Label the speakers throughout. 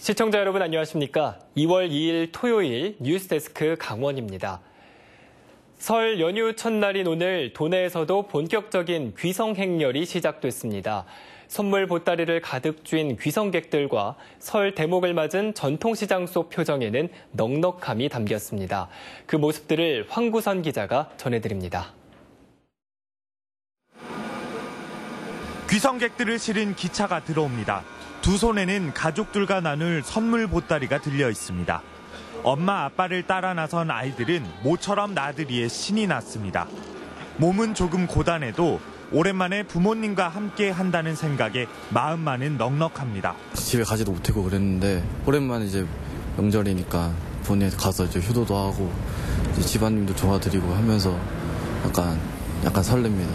Speaker 1: 시청자 여러분 안녕하십니까? 2월 2일 토요일 뉴스데스크 강원입니다. 설 연휴 첫날인 오늘 도내에서도 본격적인 귀성 행렬이 시작됐습니다. 선물 보따리를 가득 쥔 귀성객들과 설 대목을 맞은 전통시장 속 표정에는 넉넉함이 담겼습니다. 그 모습들을 황구선 기자가 전해드립니다.
Speaker 2: 귀성객들을 실은 기차가 들어옵니다. 두 손에는 가족들과 나눌 선물 보따리가 들려 있습니다. 엄마 아빠를 따라 나선 아이들은 모처럼 나들이에 신이 났습니다. 몸은 조금 고단해도 오랜만에 부모님과 함께 한다는 생각에 마음만은 넉넉합니다.
Speaker 3: 집에 가지도 못하고 그랬는데 오랜만에 이제 명절이니까 부모님 가서 이제 효도도 하고 이제 집안님도 도와드리고 하면서 약간 설렙니다.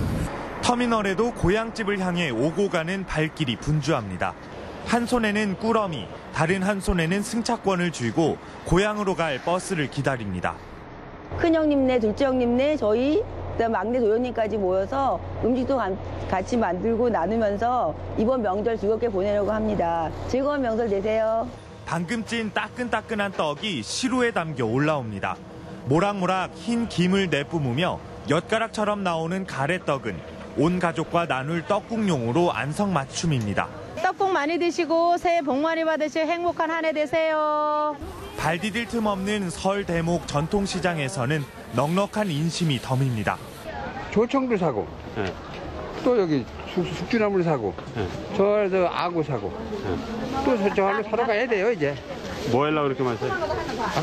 Speaker 2: 터미널에도 고향집을 향해 오고 가는 발길이 분주합니다. 한 손에는 꾸러미, 다른 한 손에는 승차권을 쥐고 고향으로 갈 버스를 기다립니다.
Speaker 4: 큰형님네, 둘째형님네, 저희 그다음 막내 도련님까지 모여서 음식도 같이 만들고 나누면서 이번 명절 즐겁게 보내려고 합니다. 즐거운 명절 되세요.
Speaker 2: 방금 찐 따끈따끈한 떡이 시루에 담겨 올라옵니다. 모락모락 흰 김을 내뿜으며 엿가락처럼 나오는 가래떡은 온 가족과 나눌 떡국용으로 안성맞춤입니다.
Speaker 5: 떡국 많이 드시고 새해 복 많이 받으시고 행복한 한 해 되세요.
Speaker 2: 발 디딜 틈 없는 설 대목 전통시장에서는 넉넉한 인심이 덤입니다.
Speaker 6: 조청도 사고, 또 여기 숙주나물 사고, 저 아구 사고, 또 저걸로 사러 가야 돼요 이제.
Speaker 7: 뭐 하려고 그렇게 많이 사요?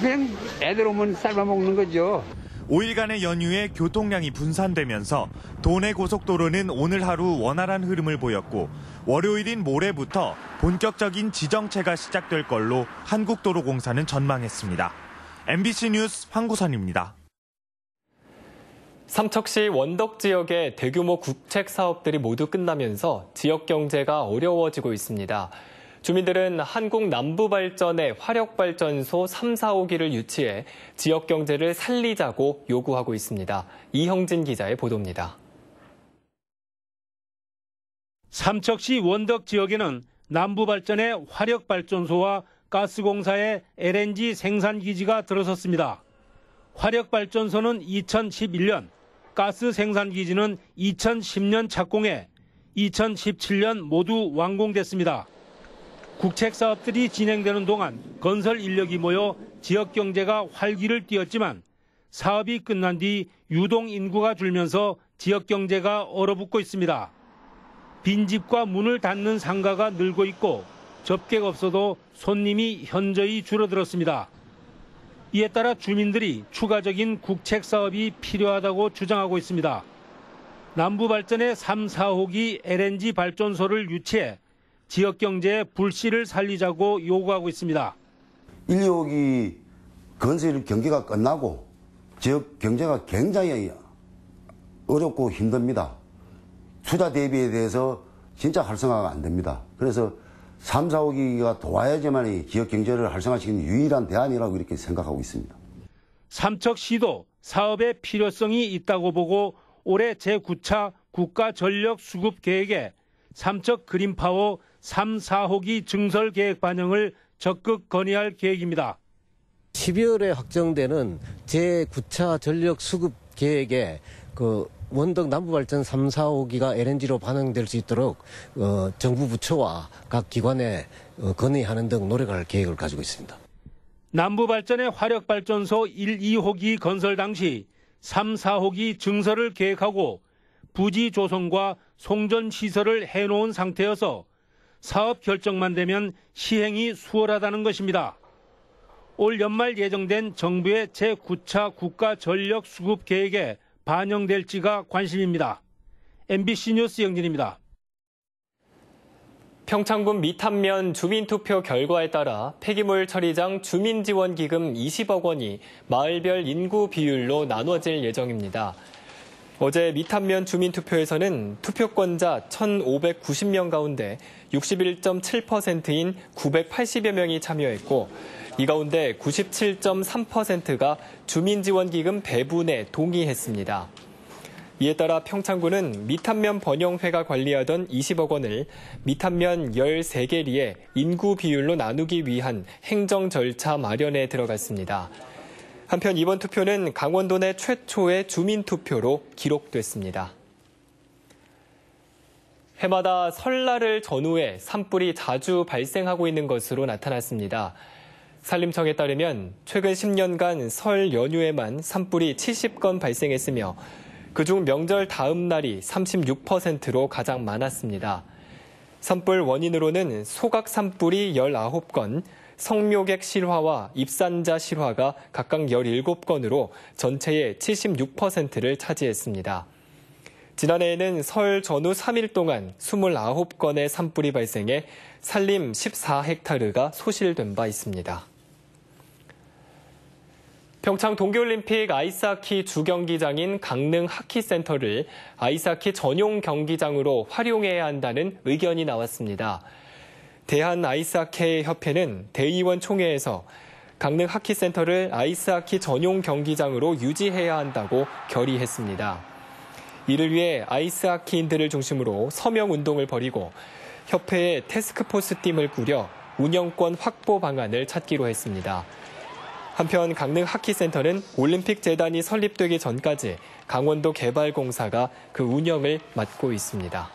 Speaker 6: 그냥 애들 오면 삶아 먹는 거죠.
Speaker 2: 5일간의 연휴에 교통량이 분산되면서 도내 고속도로는 오늘 하루 원활한 흐름을 보였고 월요일인 모레부터 본격적인 지정체가 시작될 걸로 한국도로공사는 전망했습니다. MBC 뉴스 황구선입니다.
Speaker 1: 삼척시 원덕 지역의 대규모 국책 사업들이 모두 끝나면서 지역 경제가 어려워지고 있습니다. 주민들은 한국남부발전의 화력발전소 3, 4호기를 유치해 지역 경제를 살리자고 요구하고 있습니다. 이형진 기자의 보도입니다.
Speaker 8: 삼척시 원덕 지역에는 남부발전의 화력발전소와 가스공사의 LNG 생산기지가 들어섰습니다. 화력발전소는 2011년, 가스 생산기지는 2010년 착공해 2017년 모두 완공됐습니다. 국책 사업들이 진행되는 동안 건설 인력이 모여 지역 경제가 활기를 띠었지만 사업이 끝난 뒤 유동 인구가 줄면서 지역 경제가 얼어붙고 있습니다. 빈집과 문을 닫는 상가가 늘고 있고 접객 없어도 손님이 현저히 줄어들었습니다. 이에 따라 주민들이 추가적인 국책 사업이 필요하다고 주장하고 있습니다. 남부발전의 3, 4호기 LNG 발전소를 유치해 지역 경제의 불씨를 살리자고 요구하고 있습니다.
Speaker 9: 1, 2호기 건설 경기가 끝나고 지역 경제가 굉장히 어렵고 힘듭니다. 투자 대비에 대해서 진짜 활성화가 안 됩니다. 그래서 3, 4호기가 도와야지만 지역 경제를 활성화시키는 유일한 대안이라고 이렇게 생각하고 있습니다.
Speaker 8: 삼척시도 사업의 필요성이 있다고 보고 올해 제9차 국가전력수급계획에 삼척 그린파워 3, 4호기 증설 계획 반영을 적극 건의할 계획입니다.
Speaker 10: 12월에 확정되는 제9차 전력 수급 계획에 원덕 남부발전 3, 4호기가 LNG로 반영될 수 있도록 정부 부처와 각 기관에 건의하는 등 노력할 계획을 가지고 있습니다.
Speaker 8: 남부발전의 화력발전소 1, 2호기 건설 당시 3, 4호기 증설을 계획하고 부지 조성과 송전 시설을 해놓은 상태여서 사업 결정만 되면 시행이 수월하다는 것입니다. 올 연말 예정된 정부의 제9차 국가전력수급계획에 반영될지가 관심입니다. MBC 뉴스 영진입니다.
Speaker 1: 평창군 미탄면 주민투표 결과에 따라 폐기물 처리장 주민지원기금 20억 원이 마을별 인구 비율로 나눠질 예정입니다. 어제 미탄면 주민투표에서는 투표권자 1,590명 가운데 61.7%인 980여 명이 참여했고 이 가운데 97.3%가 주민지원기금 배분에 동의했습니다. 이에 따라 평창군은 미탄면 번영회가 관리하던 20억 원을 미탄면 13개리의 인구 비율로 나누기 위한 행정 절차 마련에 들어갔습니다. 한편 이번 투표는 강원도 내 최초의 주민투표로 기록됐습니다. 해마다 설날을 전후해 산불이 자주 발생하고 있는 것으로 나타났습니다. 산림청에 따르면 최근 10년간 설 연휴에만 산불이 70건 발생했으며 그중 명절 다음 날이 36%로 가장 많았습니다. 산불 원인으로는 소각 산불이 19건, 성묘객 실화와 입산자 실화가 각각 17건으로 전체의 76%를 차지했습니다. 지난해에는 설 전후 3일 동안 29건의 산불이 발생해 산림 14헥타르가 소실된 바 있습니다. 평창 동계올림픽 아이스하키 주경기장인 강릉 하키센터를 아이스하키 전용 경기장으로 활용해야 한다는 의견이 나왔습니다. 대한아이스하키협회는 대의원 총회에서 강릉 하키센터를 아이스하키 전용 경기장으로 유지해야 한다고 결의했습니다. 이를 위해 아이스하키인들을 중심으로 서명운동을 벌이고 협회에 태스크포스팀을 꾸려 운영권 확보 방안을 찾기로 했습니다. 한편 강릉 하키센터는 올림픽 재단이 설립되기 전까지 강원도 개발공사가 그 운영을 맡고 있습니다.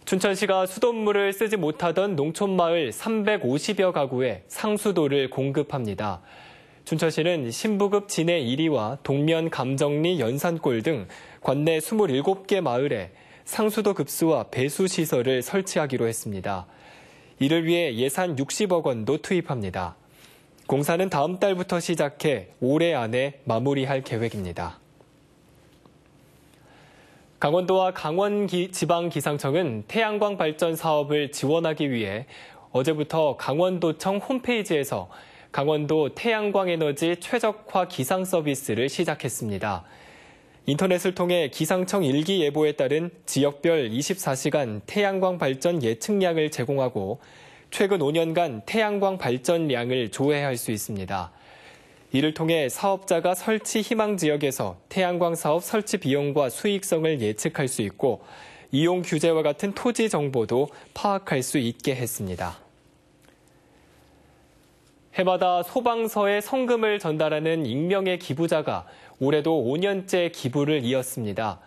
Speaker 1: 춘천시가 수돗물을 쓰지 못하던 농촌마을 350여 가구에 상수도를 공급합니다. 춘천시는 신부급 진해 1위와 동면 감정리 연산골 등 관내 27개 마을에 상수도 급수와 배수 시설을 설치하기로 했습니다. 이를 위해 예산 60억 원도 투입합니다. 공사는 다음 달부터 시작해 올해 안에 마무리할 계획입니다. 강원도와 강원지방기상청은 태양광 발전 사업을 지원하기 위해 어제부터 강원도청 홈페이지에서 강원도 태양광 에너지 최적화 기상 서비스를 시작했습니다. 인터넷을 통해 기상청 일기예보에 따른 지역별 24시간 태양광 발전 예측량을 제공하고 최근 5년간 태양광 발전량을 조회할 수 있습니다. 이를 통해 사업자가 설치 희망 지역에서 태양광 사업 설치 비용과 수익성을 예측할 수 있고 이용 규제와 같은 토지 정보도 파악할 수 있게 했습니다. 해마다 소방서에 성금을 전달하는 익명의 기부자가 올해도 5년째 기부를 이었습니다.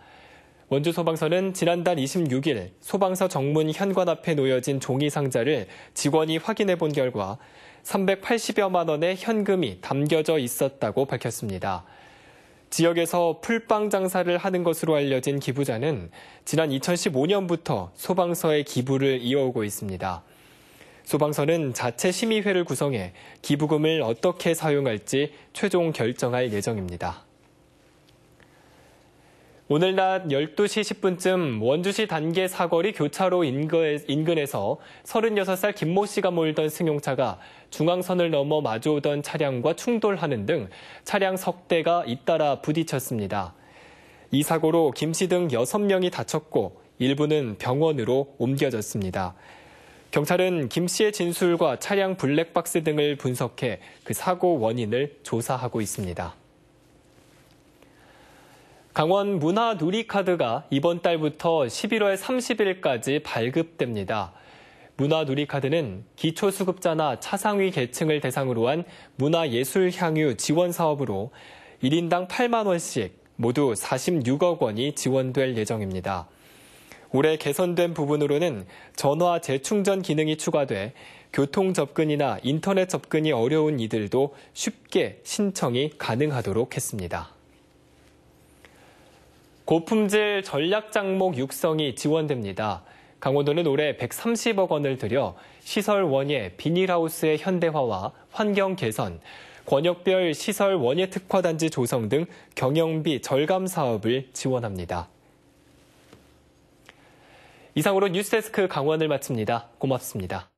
Speaker 1: 원주소방서는 지난달 26일 소방서 정문 현관 앞에 놓여진 종이 상자를 직원이 확인해 본 결과 380여만 원의 현금이 담겨져 있었다고 밝혔습니다. 지역에서 풀빵 장사를 하는 것으로 알려진 기부자는 지난 2015년부터 소방서에 기부를 이어오고 있습니다. 소방서는 자체 심의회를 구성해 기부금을 어떻게 사용할지 최종 결정할 예정입니다. 오늘 낮 12시 10분쯤 원주시 단계 사거리 교차로 인근에서 36살 김모 씨가 몰던 승용차가 중앙선을 넘어 마주오던 차량과 충돌하는 등 차량 석 대가 잇따라 부딪혔습니다. 이 사고로 김 씨 등 6명이 다쳤고 일부는 병원으로 옮겨졌습니다. 경찰은 김 씨의 진술과 차량 블랙박스 등을 분석해 그 사고 원인을 조사하고 있습니다. 강원 문화누리카드가 이번 달부터 11월 30일까지 발급됩니다. 문화누리카드는 기초수급자나 차상위 계층을 대상으로 한 문화예술향유 지원 사업으로 1인당 8만 원씩 모두 46억 원이 지원될 예정입니다. 올해 개선된 부분으로는 전화 재충전 기능이 추가돼 교통 접근이나 인터넷 접근이 어려운 이들도 쉽게 신청이 가능하도록 했습니다. 고품질 전략장목 육성이 지원됩니다. 강원도는 올해 130억 원을 들여 시설 원예 비닐하우스의 현대화와 환경 개선, 권역별 시설 원예 특화단지 조성 등 경영비 절감 사업을 지원합니다. 이상으로 뉴스데스크 강원을 마칩니다. 고맙습니다.